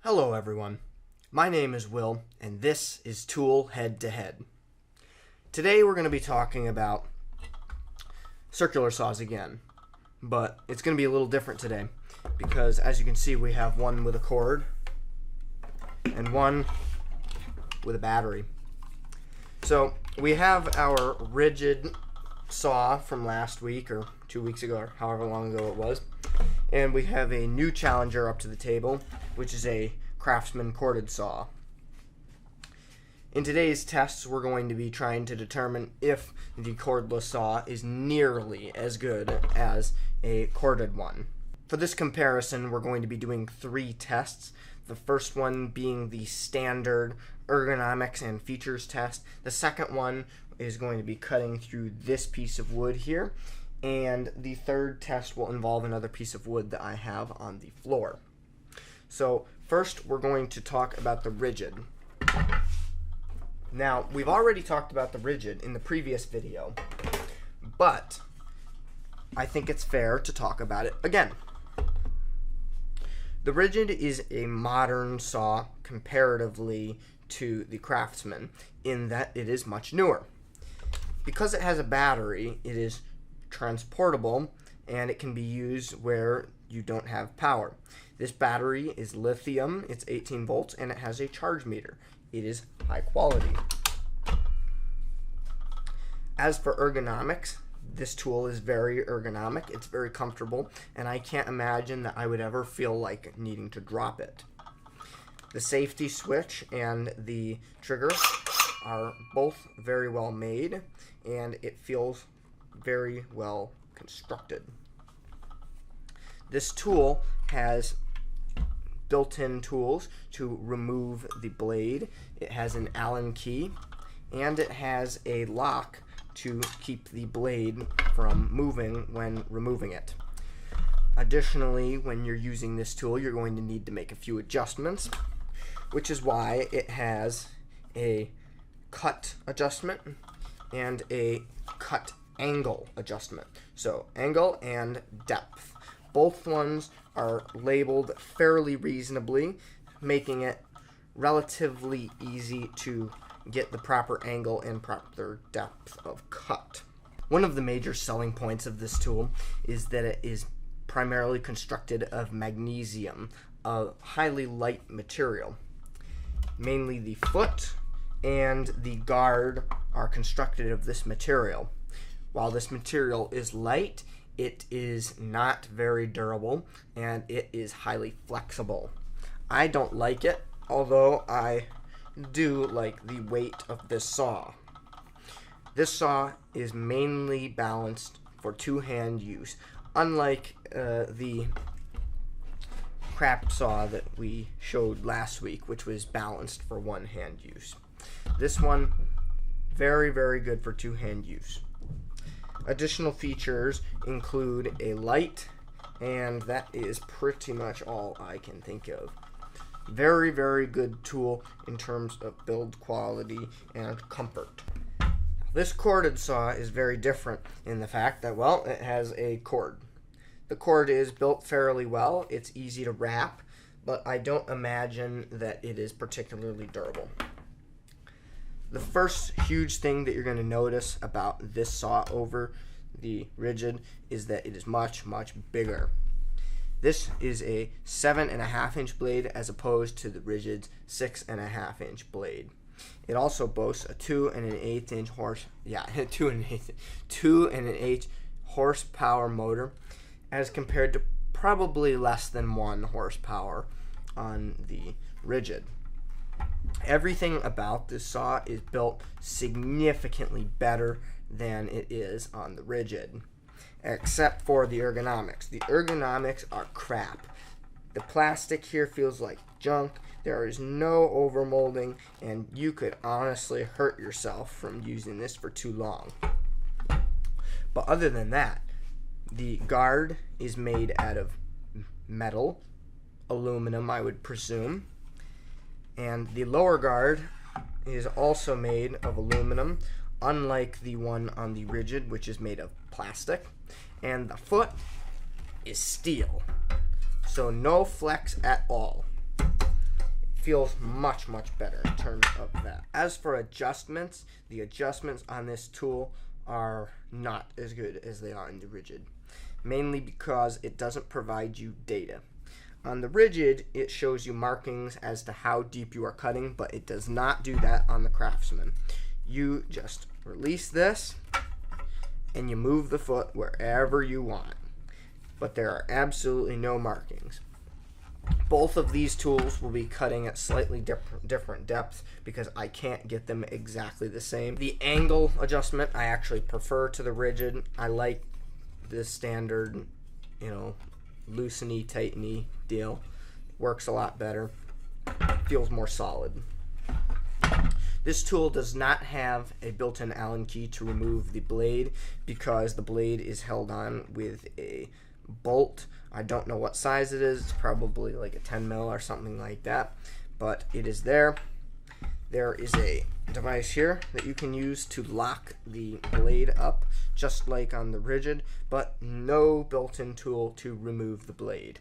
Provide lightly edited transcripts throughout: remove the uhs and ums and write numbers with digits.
Hello everyone, my name is Will and this is Tool Head to Head. Today we're going to be talking about circular saws again, but it's going to be a little different today because as you can see we have one with a cord and one with a battery. So we have our Ridgid saw from last week or 2 weeks ago or however long ago it was, and we have a new challenger up to the table, which is a Craftsman corded saw. In today's tests, we're going to be trying to determine if the cordless saw is nearly as good as a corded one. For this comparison, we're going to be doing 3 tests. The first one being the standard ergonomics and features test. The second one is going to be cutting through this piece of wood here. And the third test will involve another piece of wood that I have on the floor. So first we're going to talk about the Ridgid. Now we've already talked about the Ridgid in the previous video, but I think it's fair to talk about it again. The Ridgid is a modern saw comparatively to the Craftsman in that it is much newer. Because it has a battery, it is transportable and it can be used where you don't have power. This battery is lithium, it's 18 volts, and it has a charge meter. It is high quality. As for ergonomics, this tool is very ergonomic, it's very comfortable, and I can't imagine that I would ever feel like needing to drop it. The safety switch and the trigger are both very well made, and it feels very well constructed. This tool has built-in tools to remove the blade. It has an Allen key, and it has a lock to keep the blade from moving when removing it. Additionally, when you're using this tool, you're going to need to make a few adjustments, which is why it has a cut adjustment and a cut angle adjustment. So angle and depth. Both ones are labeled fairly reasonably, making it relatively easy to get the proper angle and proper depth of cut. One of the major selling points of this tool is that it is primarily constructed of magnesium, a highly light material. Mainly the foot and the guard are constructed of this material. While this material is light, it is not very durable and it is highly flexible. I don't like it, although I do like the weight of this saw. This saw is mainly balanced for two-hand use, unlike the crap saw that we showed last week, which was balanced for one-hand use. This one, very, very good for two-hand use. Additional features include a light, and that is pretty much all I can think of. Very, very good tool in terms of build quality and comfort. This corded saw is very different in the fact that, well, it has a cord. The cord is built fairly well, it's easy to wrap, but I don't imagine that it is particularly durable. The first huge thing that you're going to notice about this saw over the Ridgid is that it is much, much bigger. This is a 7.5 inch blade as opposed to the Ridgid's 6.5 inch blade. It also boasts a 2 1/8 inch two and an eighth horsepower motor, as compared to probably less than 1 horsepower on the Ridgid. Everything about this saw is built significantly better than it is on the Ridgid, except for the ergonomics. The ergonomics are crap. The plastic here feels like junk. There is no overmolding, and you could honestly hurt yourself from using this for too long. But other than that, the guard is made out of metal, aluminum, I would presume. And the lower guard is also made of aluminum, unlike the one on the Ridgid, which is made of plastic. And the foot is steel, so no flex at all. feels much better in terms of that. As for adjustments, the adjustments on this tool are not as good as they are in the Ridgid, mainly because it doesn't provide you data. On the Ridgid, it shows you markings as to how deep you are cutting, but it does not do that on the Craftsman. You just release this and you move the foot wherever you want, but there are absolutely no markings. Both of these tools will be cutting at slightly different depths because I can't get them exactly the same. The angle adjustment I actually prefer to the Ridgid. I like the standard, looseny, tighteny deal. Works a lot better. Feels more solid. This tool does not have a built-in Allen key to remove the blade because the blade is held on with a bolt. I don't know what size it is. It's probably like a 10 mil or something like that, but it is there. There is a device here that you can use to lock the blade up, just like on the Ridgid, but no built-in tool to remove the blade.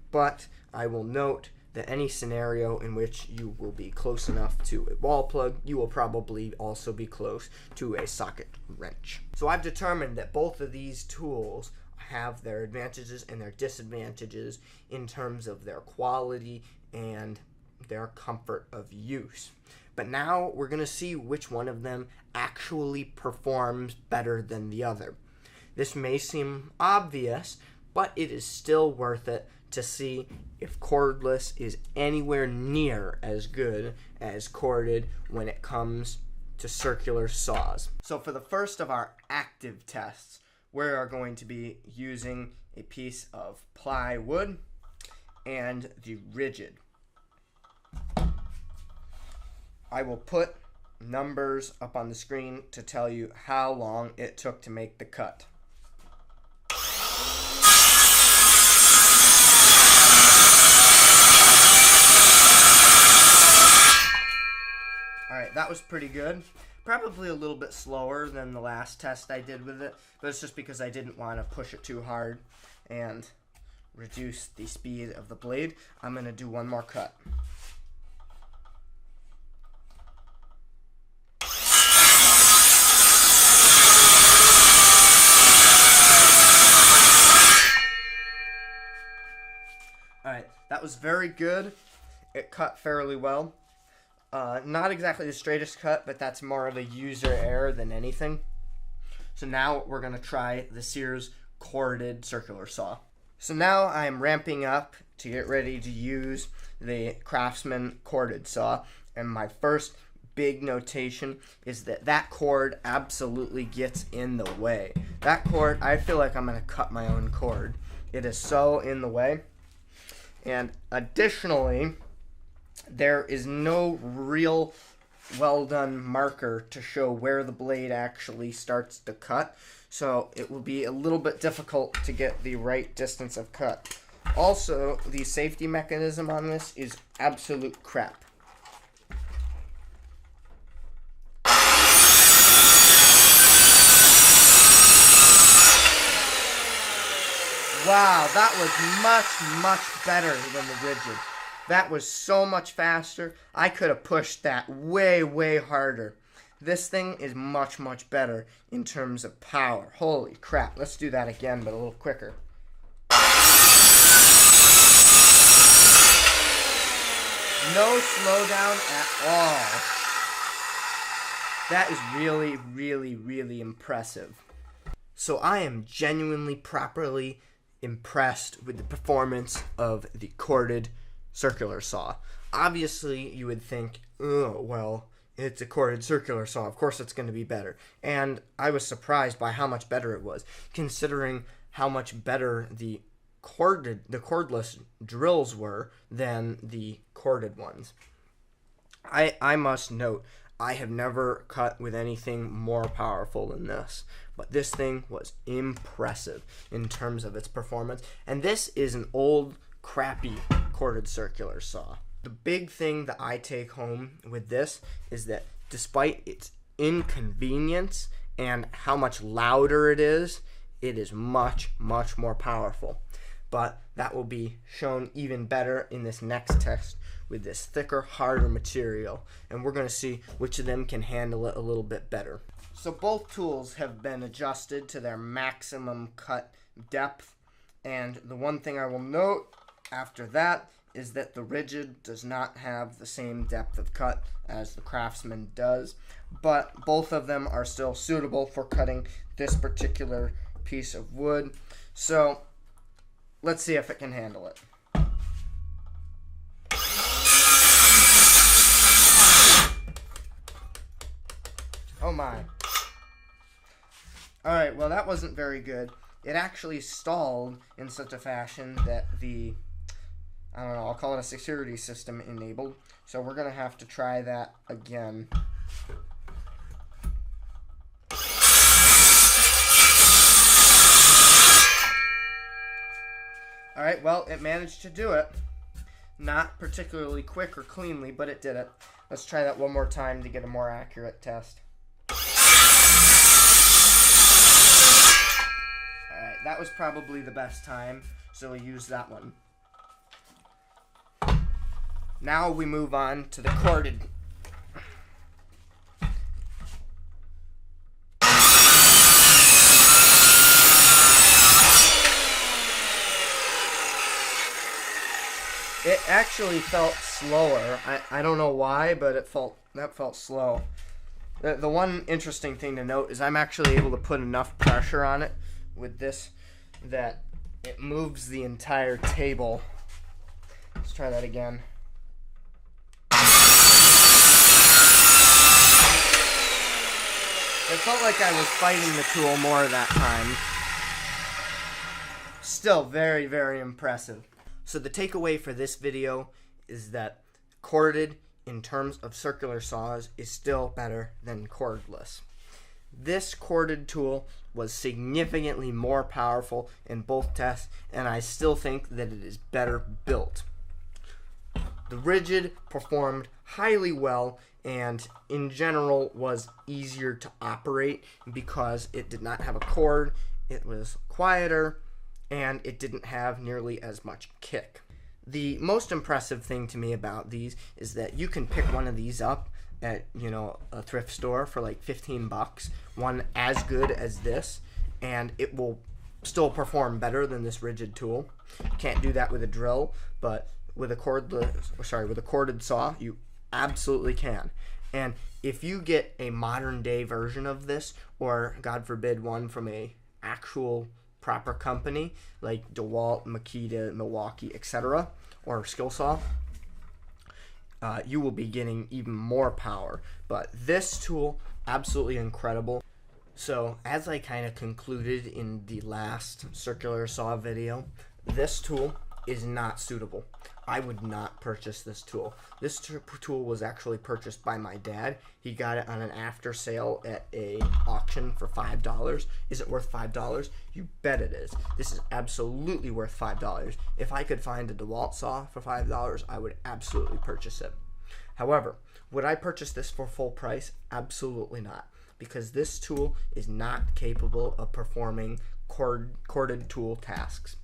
But I will note that any scenario in which you will be close enough to a wall plug, you will probably also be close to a socket wrench. So I've determined that both of these tools have their advantages and their disadvantages in terms of their quality and their comfort of use. But now we're going to see which one of them actually performs better than the other. This may seem obvious, but it is still worth it to see if cordless is anywhere near as good as corded when it comes to circular saws. So for the first of our active tests, we are going to be using a piece of plywood and the Ridgid. I will put numbers up on the screen to tell you how long it took to make the cut. Alright, that was pretty good. Probably a little bit slower than the last test I did with it, but it's just because I didn't want to push it too hard and reduce the speed of the blade. I'm going to do one more cut. Alright, that was very good. It cut fairly well. Not exactly the straightest cut, but that's more of a user error than anything. So now we're going to try the Sears corded circular saw. So now I'm ramping up to get ready to use the Craftsman corded saw. And my first big notation is that that cord absolutely gets in the way. That cord, I feel like I'm going to cut my own cord. It is so in the way. And additionally, there is no real well-done marker to show where the blade actually starts to cut, so it will be a little bit difficult to get the right distance of cut. Also, the safety mechanism on this is absolute crap. Wow, that was much better than the Ridgid. That was so much faster. I could have pushed that way harder. This thing is much better in terms of power. Holy crap. Let's do that again, but a little quicker. No slowdown at all. That is really impressive. So I am genuinely properly impressed with the performance of the corded circular saw. Obviously, you would think, oh, well, it's a corded circular saw. Of course it's going to be better. And I was surprised by how much better it was, considering how much better the cordless drills were than the corded ones. I must note, I have never cut with anything more powerful than this. But this thing was impressive in terms of its performance. And this is an old, crappy corded circular saw. The big thing that I take home with this is that despite its inconvenience and how much louder it is much more powerful. but that will be shown even better in this next test with this thicker, harder material, and we're going to see which of them can handle it a little bit better. So both tools have been adjusted to their maximum cut depth, and the one thing I will note after that is that the Ridgid does not have the same depth of cut as the Craftsman does, but both of them are still suitable for cutting this particular piece of wood. So let's see if it can handle it. Oh my. Alright, well that wasn't very good. It actually stalled in such a fashion that the, I don't know, I'll call it a security system enabled. So we're going to have to try that again. Alright, well, it managed to do it. Not particularly quick or cleanly, but it did it. Let's try that one more time to get a more accurate test. Alright, that was probably the best time, so we'll use that one. Now we move on to the corded. It actually felt slower. I don't know why, but that felt slow. The one interesting thing to note is I'm actually able to put enough pressure on it with this that it moves the entire table. Let's try that again. It felt like I was fighting the tool more that time. Still very, very impressive. So the takeaway for this video is that corded, in terms of circular saws, is still better than cordless. This corded tool was significantly more powerful in both tests, and I still think that it is better built. The Ridgid performed highly well and in general was easier to operate because it did not have a cord, it was quieter, and it didn't have nearly as much kick. The most impressive thing to me about these is that you can pick one of these up at, a thrift store for like 15 bucks, one as good as this, and it will still perform better than this Ridgid tool. You can't do that with a drill, but with a corded saw, you absolutely can. And if you get a modern day version of this, or God forbid one from a actual proper company like DeWalt, Makita, Milwaukee, etc., or Skillsaw, you will be getting even more power. But this tool, absolutely incredible. So as I kind of concluded in the last circular saw video, this tool is not suitable. I would not purchase this tool. This tool was actually purchased by my dad. He got it on an after sale at a auction for $5. Is it worth $5? You bet it is. This is absolutely worth $5. If I could find a DeWalt saw for $5, I would absolutely purchase it. However, would I purchase this for full price? Absolutely not, because this tool is not capable of performing corded tool tasks.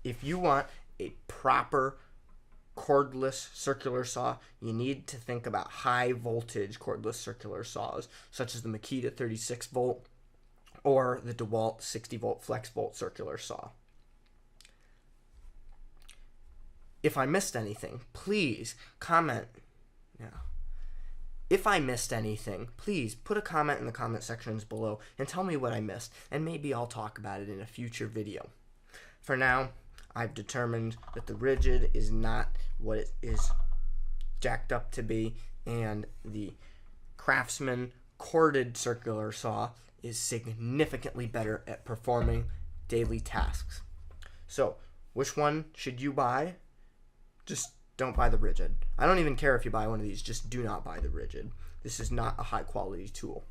If you want a proper cordless circular saw, you need to think about high voltage cordless circular saws, such as the Makita 36 volt or the DeWalt 60 volt flex bolt circular saw. If I missed anything, please comment. If I missed anything, please put a comment in the comment sections below and tell me what I missed, and maybe I'll talk about it in a future video. For now, I've determined that the Ridgid is not what it is jacked up to be, and the Craftsman corded circular saw is significantly better at performing daily tasks. So, which one should you buy? Just don't buy the Ridgid. I don't even care if you buy one of these, just do not buy the Ridgid. This is not a high quality tool.